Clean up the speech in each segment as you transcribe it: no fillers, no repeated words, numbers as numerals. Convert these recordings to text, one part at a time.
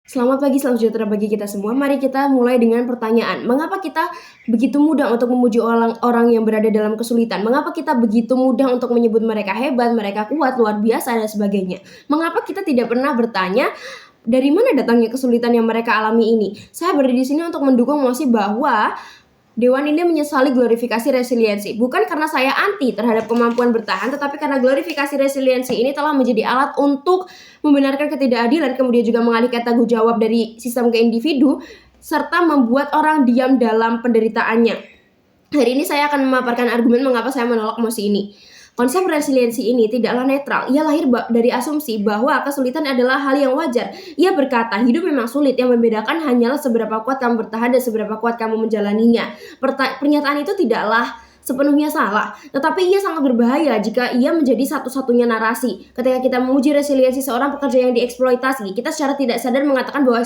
Selamat pagi, salam sejahtera bagi kita semua. Mari kita mulai dengan pertanyaan. Mengapa kita begitu mudah untuk memuji orang yang berada dalam kesulitan? Mengapa kita begitu mudah untuk menyebut mereka hebat, mereka kuat, luar biasa, dan sebagainya? Mengapa kita tidak pernah bertanya dari mana datangnya kesulitan yang mereka alami ini? Saya berada di sini untuk mendukung mosi bahwa Dewan ini menyesali glorifikasi resiliensi, bukan karena saya anti terhadap kemampuan bertahan, tetapi karena glorifikasi resiliensi ini telah menjadi alat untuk membenarkan ketidakadilan, kemudian juga mengalihkan tanggung jawab dari sistem ke individu, serta membuat orang diam dalam penderitaannya. Hari ini saya akan memaparkan argumen mengapa saya menolak mosi ini. Konsep resiliensi ini tidaklah netral. Ia lahir dari asumsi bahwa kesulitan adalah hal yang wajar. Ia berkata, hidup memang sulit, yang membedakan hanyalah seberapa kuat kamu bertahan dan seberapa kuat kamu menjalaninya. Pernyataan itu tidaklah sepenuhnya salah, tetapi ia sangat berbahaya jika ia menjadi satu-satunya narasi. Ketika kita memuji resiliensi seorang pekerja yang dieksploitasi, kita secara tidak sadar mengatakan bahwa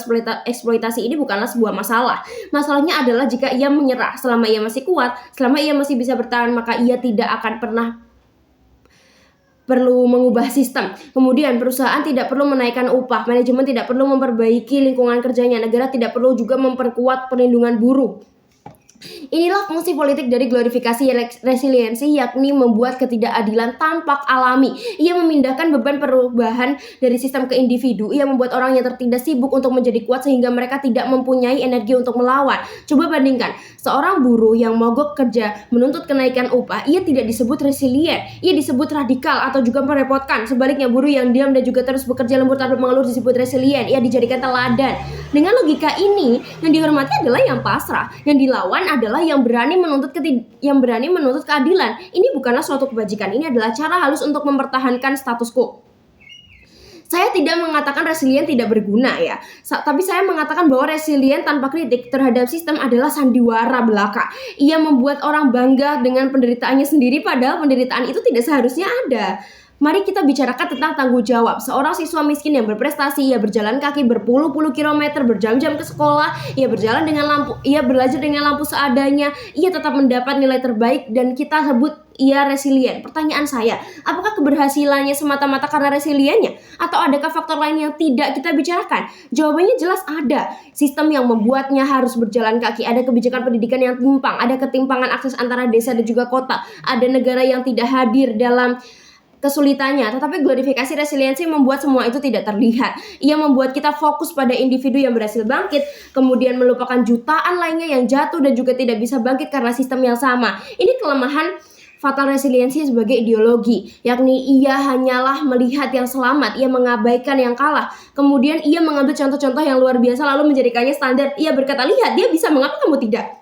eksploitasi ini bukanlah sebuah masalah. Masalahnya adalah jika ia menyerah. Selama ia masih kuat, selama ia masih bisa bertahan, maka ia tidak akan pernah perlu mengubah sistem. Kemudian perusahaan tidak perlu menaikkan upah, manajemen tidak perlu memperbaiki lingkungan kerjanya, negara tidak perlu juga memperkuat perlindungan buruh. Inilah fungsi politik dari glorifikasi resiliensi, yakni membuat ketidakadilan tampak alami. Ia memindahkan beban perubahan dari sistem ke individu. Ia membuat orang yang tertindas sibuk untuk menjadi kuat sehingga mereka tidak mempunyai energi untuk melawan. Coba bandingkan, seorang buruh yang mogok kerja menuntut kenaikan upah, ia tidak disebut resilient, ia disebut radikal atau juga merepotkan. Sebaliknya, buruh yang diam dan juga terus bekerja lembur tanpa mengeluh disebut resilient, ia dijadikan teladan. Dengan logika ini, yang dihormati adalah yang pasrah, yang dilawan adalah yang berani menuntut keadilan. Ini bukanlah suatu kebajikan, ini adalah cara halus untuk mempertahankan status quo. Saya tidak mengatakan resilient tidak berguna ya, tapi saya mengatakan bahwa resilient tanpa kritik terhadap sistem adalah sandiwara belaka. Ia membuat orang bangga dengan penderitaannya sendiri, padahal penderitaan itu tidak seharusnya ada. Mari kita bicarakan tentang tanggung jawab. Seorang siswa miskin yang berprestasi, ia berjalan kaki berpuluh-puluh kilometer, berjam-jam ke sekolah, ia belajar dengan lampu seadanya, ia tetap mendapat nilai terbaik dan kita sebut ia resilient. Pertanyaan saya, apakah keberhasilannya semata-mata karena resiliennya? Atau adakah faktor lain yang tidak kita bicarakan? Jawabannya jelas ada. Sistem yang membuatnya harus berjalan kaki, ada kebijakan pendidikan yang timpang, ada ketimpangan akses antara desa dan juga kota, ada negara yang tidak hadir dalam kesulitannya, tetapi glorifikasi resiliensi membuat semua itu tidak terlihat. Ia membuat kita fokus pada individu yang berhasil bangkit, kemudian melupakan jutaan lainnya yang jatuh dan juga tidak bisa bangkit karena sistem yang sama. Ini kelemahan fatal resiliensi sebagai ideologi, yakni ia hanyalah melihat yang selamat, ia mengabaikan yang kalah. Kemudian ia mengambil contoh-contoh yang luar biasa lalu menjadikannya standar. Ia berkata, lihat dia bisa, mengapa kamu tidak?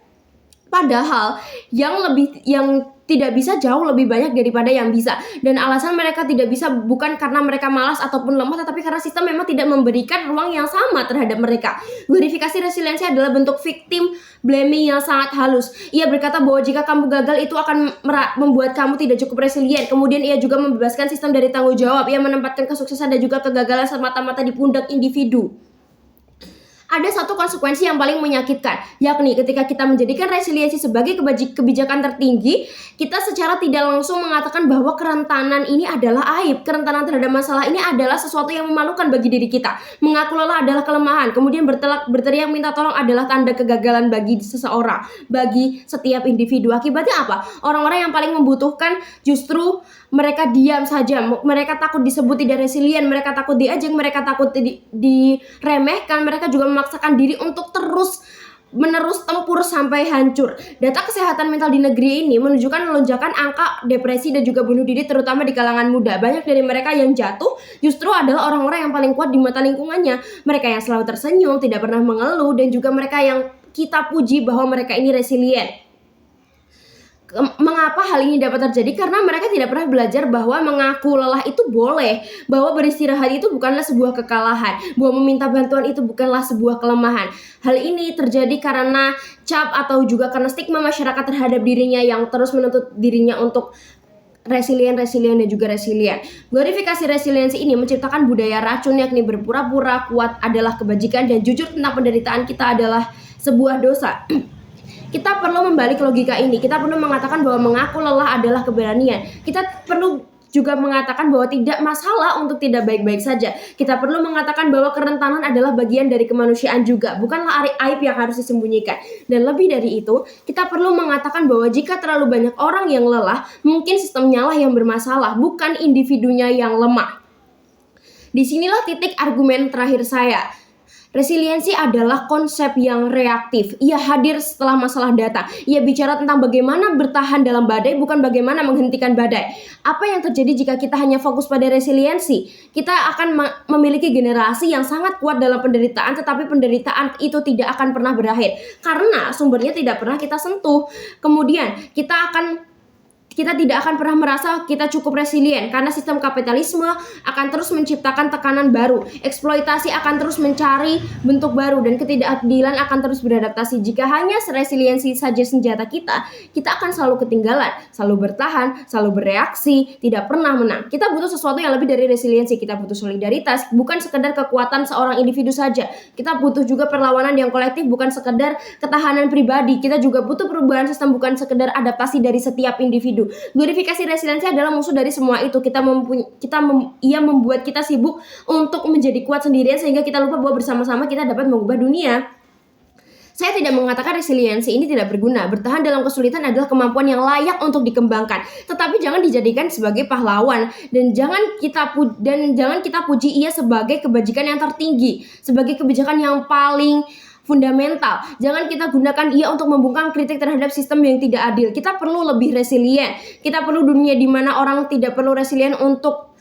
Padahal yang tidak bisa jauh lebih banyak daripada yang bisa. Dan alasan mereka tidak bisa bukan karena mereka malas ataupun lemah, tetapi karena sistem memang tidak memberikan ruang yang sama terhadap mereka. Glorifikasi resiliensi adalah bentuk victim blaming yang sangat halus. Ia berkata bahwa jika kamu gagal itu akan membuat kamu tidak cukup resilient. Kemudian ia juga membebaskan sistem dari tanggung jawab. Ia menempatkan kesuksesan dan juga kegagalan semata-mata di pundak individu. Ada satu konsekuensi yang paling menyakitkan, yakni ketika kita menjadikan resiliensi sebagai kebijakan tertinggi, kita secara tidak langsung mengatakan bahwa kerentanan ini adalah aib. Kerentanan terhadap masalah ini adalah sesuatu yang memalukan bagi diri kita. Mengaku lelah adalah kelemahan, kemudian berteriak minta tolong adalah tanda kegagalan bagi seseorang, bagi setiap individu. Akibatnya apa? Orang-orang yang paling membutuhkan justru mereka diam saja, mereka takut disebut tidak resilient, mereka takut diajak, mereka takut diremehkan, mereka juga memaksakan diri untuk terus-menerus tempur sampai hancur. Data kesehatan mental di negeri ini menunjukkan lonjakan angka depresi dan juga bunuh diri terutama di kalangan muda. Banyak dari mereka yang jatuh justru adalah orang-orang yang paling kuat di mata lingkungannya. Mereka yang selalu tersenyum, tidak pernah mengeluh, dan juga mereka yang kita puji bahwa mereka ini resilient. Mengapa hal ini dapat terjadi? Karena mereka tidak pernah belajar bahwa mengaku lelah itu boleh, bahwa beristirahat itu bukanlah sebuah kekalahan, bahwa meminta bantuan itu bukanlah sebuah kelemahan. Hal ini terjadi karena cap atau juga karena stigma masyarakat terhadap dirinya yang terus menuntut dirinya untuk resilient dan juga resilient. Glorifikasi resiliensi ini menciptakan budaya racun, yakni berpura-pura kuat adalah kebajikan dan jujur tentang penderitaan kita adalah sebuah dosa. Kita perlu membalik logika ini. Kita perlu mengatakan bahwa mengaku lelah adalah keberanian. Kita perlu juga mengatakan bahwa tidak masalah untuk tidak baik-baik saja. Kita perlu mengatakan bahwa kerentanan adalah bagian dari kemanusiaan juga, bukanlah aib yang harus disembunyikan. Dan lebih dari itu, kita perlu mengatakan bahwa jika terlalu banyak orang yang lelah, mungkin sistemnya lah yang bermasalah, bukan individunya yang lemah. Disinilah titik argumen terakhir saya. Resiliensi adalah konsep yang reaktif. Ia hadir setelah masalah datang. Ia bicara tentang bagaimana bertahan dalam badai, bukan bagaimana menghentikan badai. Apa yang terjadi jika kita hanya fokus pada resiliensi? Kita akan memiliki generasi yang sangat kuat dalam penderitaan, tetapi penderitaan itu tidak akan pernah berakhir karena sumbernya tidak pernah kita sentuh. Kemudian kita tidak akan pernah merasa kita cukup resilient karena sistem kapitalisme akan terus menciptakan tekanan baru, eksploitasi akan terus mencari bentuk baru, dan ketidakadilan akan terus beradaptasi. Jika hanya resiliensi saja senjata kita akan selalu ketinggalan, selalu bertahan, selalu bereaksi, tidak pernah menang. Kita butuh sesuatu yang lebih dari resiliensi. Kita butuh solidaritas, bukan sekedar kekuatan seorang individu saja. Kita butuh juga perlawanan yang kolektif, bukan sekedar ketahanan pribadi. Kita juga butuh perubahan sistem, bukan sekedar adaptasi dari setiap individu. Glorifikasi resiliensi adalah musuh dari semua itu. Ia membuat kita sibuk untuk menjadi kuat sendirian sehingga kita lupa bahwa bersama-sama kita dapat mengubah dunia. Saya tidak mengatakan resiliensi ini tidak berguna. Bertahan dalam kesulitan adalah kemampuan yang layak untuk dikembangkan. Tetapi jangan dijadikan sebagai pahlawan, dan jangan kita puji ia sebagai kebajikan yang tertinggi, sebagai kebijakan yang paling fundamental. Jangan kita gunakan ia untuk membungkam kritik terhadap sistem yang tidak adil. Kita perlu lebih resilient. Kita perlu dunia di mana orang tidak perlu resilient untuk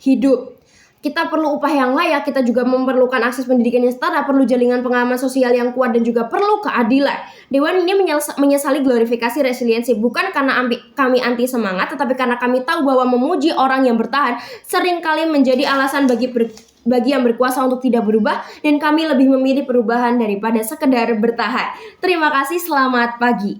hidup. Kita perlu upah yang layak, kita juga memerlukan akses pendidikan yang setara, perlu jaringan pengaman sosial yang kuat, dan juga perlu keadilan. Dewan ini menyesali glorifikasi resiliensi, bukan karena kami anti semangat, tetapi karena kami tahu bahwa memuji orang yang bertahan seringkali menjadi alasan bagi yang berkuasa untuk tidak berubah, dan kami lebih memilih perubahan daripada sekedar bertahan. Terima kasih, selamat pagi.